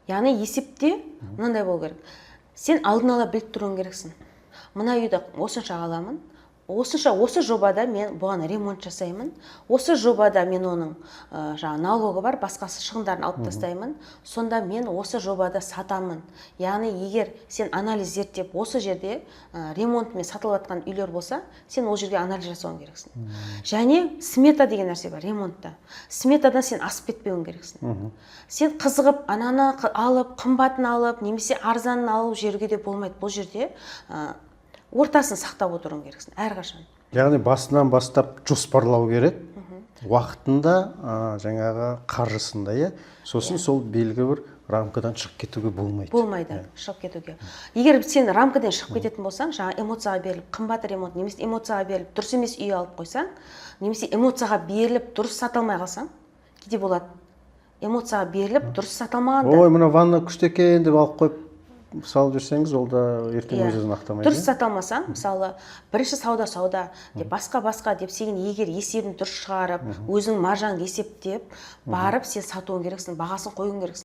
яғни есепте мынандай болу керек. Сен алдын ала біліп тұруың керексің. Мына үйді осынша аламын. Осы жобада мен бұған ремонт жасаймын. Осы жобада мен оның налогы бар, басқасы шығындарын алып тастаймын. Сонда мен осы жобада сатамын. Яғни егер сен анализ зерттеп осы жерде ремонтымен сатылып жатқан үйлер болса, сен ол жерге анализ жасауың керексің. Және смета деген нәрсе бар ремонтта. Сметадан сен асып кетпеуің керексің. Сен қызығып ананы алып, қымбатын алып, немесе арзанын алып жүруге де болмайды. Бұл жерде ортасын сақтап отыруың керексің әрқашан. Яғни басынан бастап жоспарлау керек. Уақытында, жаңағы қаржысында, иә. Сосын сол белгі бір рамкадан шығып кетуге болмайды. Болмайды, шығып кетуге. Егер сен рамкадан шығып кететін болсаң, жаңа эмоцияға беріліп, қымбат ремонт, немесе эмоцияға беріліп, дұрыс емес үй алып қойсаң, немесе эмоцияға беріліп, дұрыс саталмай қалсаң, кейде болады. Эмоцияға беріліп, дұрыс саталмағанда. Ой, мына ванна күшті екен деп алып қойып салып жүрсеңіз, ол да ертең өзін ақтамайды. Дұрыс саталмасаң, мысалы, бірінші сауда деп басқа деп сен егер есебін дұрыс шығарып, өзің маржаңды есептеп, барып сен сатуың керексің, бағасын қоюың керексің.